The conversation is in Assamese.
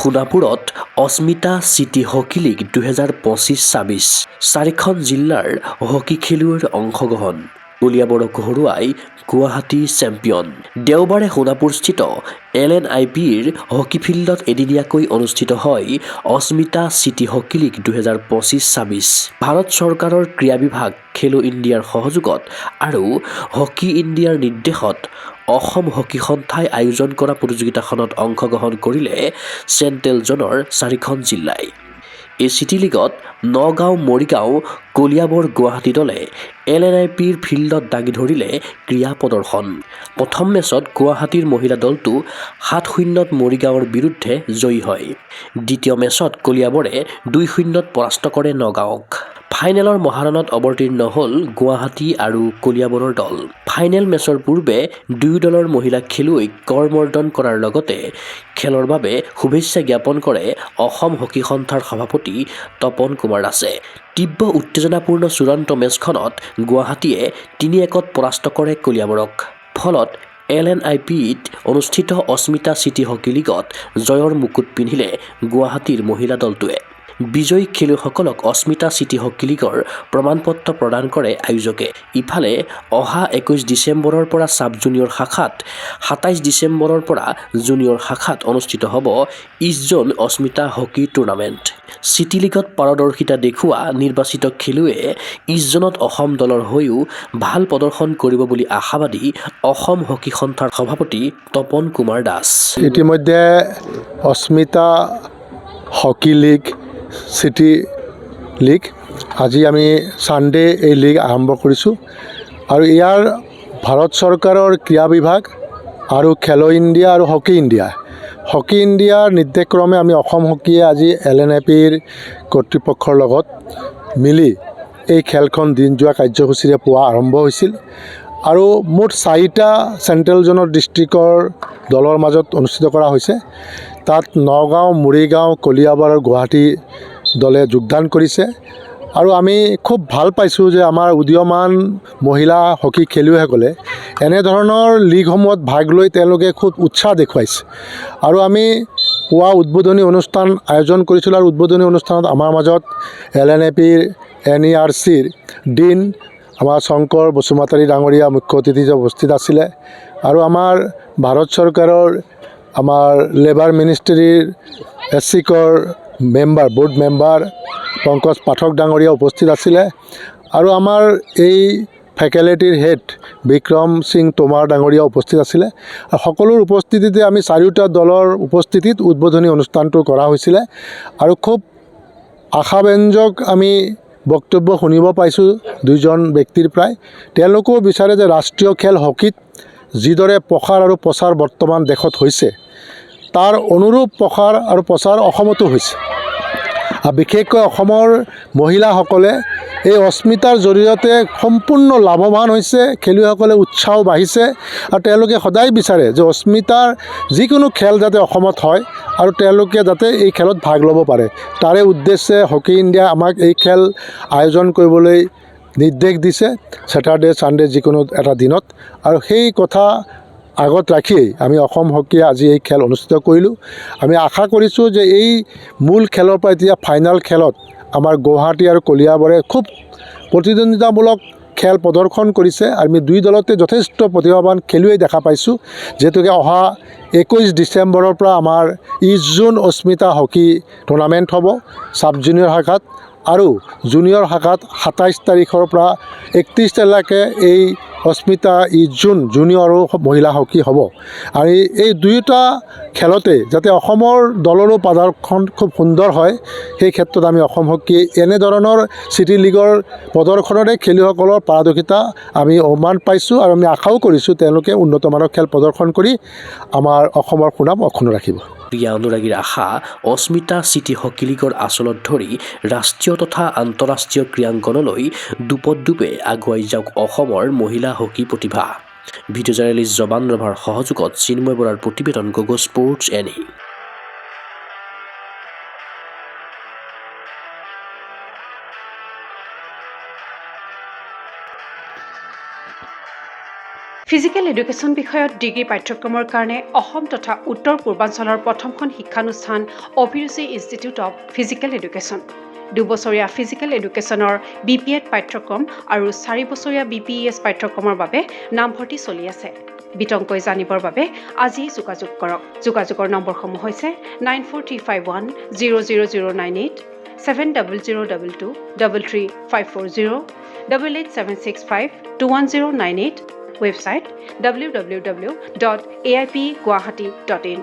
সোণাপুৰত অস্মিতা চিটি হকী লীগ 2025-26 চাৰিখন জিলাৰ হকী খেলুৱৈৰ অংশগ্ৰহণ কলিয়াবৰক হৰুৱাই গুৱাহাটী চেম্পিয়ন। দেওবাৰে সোণাপুৰস্থিত LNIPৰ হকী ফিল্ডত এদিনীয়াকৈ অনুষ্ঠিত হয় অস্মিতা চিটি হকী লীগ 2025-26। ভাৰত চৰকাৰৰ ক্ৰীড়া বিভাগ, খেলো ইণ্ডিয়াৰ সহযোগত আৰু হকী ইণ্ডিয়াৰ নিৰ্দেশত অসম হকী সন্থাই আয়োজন কৰা প্ৰতিযোগিতাখনত অংশগ্ৰহণ কৰিলে চেণ্ট্ৰেল জ'নৰ 4খন জিলাই। এই চিটি লীগত নগাঁও, মৰিগাঁও, কলিয়াবৰ, গুৱাহাটী দলে LNIPৰ ফিল্ডত দাঙি ধৰিলে ক্ৰীড়া প্ৰদৰ্শন। প্ৰথম মেচত গুৱাহাটীৰ মহিলা দলটো 7-0ত মৰিগাঁৱৰ বিৰুদ্ধে জয়ী হয়। দ্বিতীয় মেচত কলিয়াবৰে 2-0ত পৰাস্ত কৰে নগাঁৱক। ফাইনেলৰ মহাৰণত অৱতীৰ্ণ হ'ল গুৱাহাটী আৰু কলিয়াবৰৰ দল। ফাইনেল মেচৰ পূৰ্বে দুয়ো দলৰ মহিলা খেলুৱৈক কৰমৰ্দন কৰাৰ লগতে খেলৰ বাবে শুভেচ্ছা জ্ঞাপন কৰে অসম হকী সন্থাৰ সভাপতি তপন কুমাৰ দাসে। তীব্ৰ উত্তেজনাপূৰ্ণ চূড়ান্ত মেচখনত গুৱাহাটীয়ে 3-1ত পৰাস্ত কৰে কলিয়াবৰক। ফলত LNIPত অনুষ্ঠিত অস্মিতা চিটি হকী লীগত জয়ৰ মুকুট পিন্ধিলে গুৱাহাটীৰ মহিলা দলটোৱে। বিজয়ী খেলুৱৈসকলক অস্মিতা চিটি হকী লীগৰ প্ৰমাণপত্ৰ প্ৰদান কৰে আয়োজকে। ইফালে অহা 21 ডিচেম্বৰৰ পৰা ছাব জুনিয়ৰ শাখাত, 27 ডিচেম্বৰৰ পৰা জুনিয়ৰ শাখাত অনুষ্ঠিত হ'ব ইষ্ট জোন অস্মিতা হকী টুৰ্ণামেণ্ট। চিটি লীগত পাৰদৰ্শিতা দেখুওৱা নিৰ্বাচিত খেলুৱৈয়ে ইষ্ট জোনত অসম দলৰ হৈও ভাল প্ৰদৰ্শন কৰিব বুলি আশাবাদী অসম হকী সন্থাৰ সভাপতি তপন কুমাৰ দাস। ইতিমধ্যে অস্মিতা হকী লীগ চিটি লীগ আজি আমি ছানডে এই লীগ আৰম্ভ কৰিছোঁ আৰু ইয়াৰ ভাৰত চৰকাৰৰ ক্ৰীড়া বিভাগ আৰু খেলো ইণ্ডিয়া আৰু হকী ইণ্ডিয়াৰ নিৰ্দেশক্ৰমে আমি অসম হকীয়ে আজি LNIPৰ কৰ্তৃপক্ষৰ লগত মিলি এই খেলখন দিন যোৱা কাৰ্যসূচীৰে পুৱা আৰম্ভ হৈছিল আৰু মুঠ 4টা চেণ্ট্ৰেল জ'নৰ ডিষ্ট্ৰিক্টৰ দলৰ মাজত অনুষ্ঠিত কৰা হৈছে। তাত নগাঁও, মৰিগাঁও, কলিয়াবৰ আৰু গুৱাহাটী দলে যোগদান কৰিছে আৰু আমি খুব ভাল পাইছোঁ যে আমাৰ উদীয়মান মহিলা হকী খেলুৱৈসকলে এনেধৰণৰ লীগসমূহত ভাগ লৈ তেওঁলোকে খুব উৎসাহ দেখুৱাইছে আৰু আমি পুৱা উদ্বোধনী অনুষ্ঠান আয়োজন কৰিছিলোঁ আৰু উদ্বোধনী অনুষ্ঠানত আমাৰ মাজত LNIPৰ NERCৰ ডিন আমাৰ শংকৰ বসুমতাৰী ডাঙৰীয়া মুখ্য অতিথি উপস্থিত আছিলে আৰু আমাৰ ভাৰত চৰকাৰৰ আমাৰ লেবাৰ মিনিষ্ট্ৰীৰ এছিকৰ member, board member Pankaj Pathak ডাঙৰীয়া উপস্থিত আছিলে আৰু আমাৰ এই ফেকাল্টিৰ হেড বিক্ৰম সিং টোমাৰ ডাঙৰীয়া উপস্থিত আছিলে আৰু সকলোৰ উপস্থিতিতে আমি 4টা দলৰ উপস্থিতিত উদ্বোধনী অনুষ্ঠানটো কৰা হৈছিলে আৰু খুব আশাব্যঞ্জক আমি বক্তব্য শুনিব পাইছোঁ দুইজন ব্যক্তিৰ প্ৰায়। তেওঁলোকেও বিচাৰে যে ৰাষ্ট্ৰীয় খেল হকীত যিদৰে প্ৰসাৰ আৰু প্ৰচাৰ বৰ্তমান দেশত হৈছে তাৰ অনুৰূপ প্ৰসাৰ আৰু প্ৰচাৰ অসমতো হৈছে আৰু বিশেষকৈ অসমৰ মহিলাসকলে এই অস্মিতাৰ জৰিয়তে সম্পূৰ্ণ লাভৱান হৈছে। খেলুৱৈসকলে উৎসাহ বাঢ়িছে আৰু তেওঁলোকে সদায় বিচাৰে যে অস্মিতাৰ যিকোনো খেল যাতে অসমত হয় আৰু তেওঁলোকে যাতে এই খেলত ভাগ ল'ব পাৰে। তাৰে উদ্দেশ্যে হকী ইণ্ডিয়াই আমাক এই খেল আয়োজন কৰিবলৈ নিৰ্দেশ দিছে ছেটাৰডে, ছানডে যিকোনো এটা দিনত আৰু সেই কথা আগত ৰাখিয়েই আমি অসম হকীয়ে আজি এই খেল অনুষ্ঠিত কৰিলোঁ। আমি আশা কৰিছোঁ যে এই মূল খেলৰ পৰা এতিয়া ফাইনেল খেলত আমাৰ গুৱাহাটী আৰু কলিয়াবৰে খুব প্ৰতিদ্বন্দ্বিতামূলক খেল প্ৰদৰ্শন কৰিছে আৰু আমি দুই দলতে যথেষ্ট প্ৰতিভাৱান খেলুৱৈ দেখা পাইছোঁ। যিহেতুকে অহা 21 ডিচেম্বৰৰ পৰা আমাৰ ইষ্ট জোন অস্মিতা হকী টুৰ্ণামেণ্ট হ'ব ছাব জুনিয়ৰ শাখাত আৰু জুনিয়ৰ শাখাত 27 তাৰিখৰ পৰা 31 তাৰিখলৈকে এই অস্মিতা ইষ্ট জোন জুনিয়ৰ আৰু মহিলা হকী হ'ব আৰু এই দুয়োটা খেলতে যাতে অসমৰ দলৰো প্ৰদৰ্শন খুব সুন্দৰ হয় সেই ক্ষেত্ৰত আমি অসম হকীয়ে এনেধৰণৰ চিটি লীগৰ প্ৰদৰ্শনৰে খেলুৱৈসকলৰ পাৰদৰ্শিতা আমি অনুমান পাইছোঁ আৰু আমি আশাও কৰিছোঁ তেওঁলোকে উন্নতমানৰ খেল প্ৰদৰ্শন কৰি আমাৰ অসমৰ সুনাম অক্ষুণ্ণ ৰাখিব। ক্ৰীড়া অনুৰাগীৰ আশা অস্মিতা চিটি হকী লীগৰ আচলত ধৰি ৰাষ্ট্ৰীয় তথা আন্তঃৰাষ্ট্ৰীয় ক্ৰীড়াংগনলৈ দুপদূপে আগুৱাই যাওক অসমৰ মহিলা হকী প্ৰতিভা। ভিডিঅ' জাৰ্নেলিষ্ট জবান ৰভাৰ সহযোগত চিন্ময় বৰাৰ প্ৰতিবেদন Gogo sports NE। Physical education বিষয়ত ডিগ্ৰী পাঠ্যক্ৰমৰ কাৰণে অসম তথা উত্তৰ পূৰ্বাঞ্চলৰ প্ৰথমখন শিক্ষানুষ্ঠান অভিৰুচি ইনষ্টিটিউট অৱ ফিজিকেল এডুকেশ্যন। 2 বছৰীয়া ফিজিকেল এডুকেশ্যনৰ BPEd পাঠ্যক্ৰম আৰু 4 বছৰীয়া BPES পাঠ্যক্ৰমৰ বাবে নামভৰ্তি চলি আছে। বিতংকৈ জানিবৰ বাবে আজি যোগাযোগ কৰক। যোগাযোগৰ নম্বৰসমূহ হৈছে 9435100098, 7002233540, 88765210998, ৱেবছাইট www.aipguwahati.in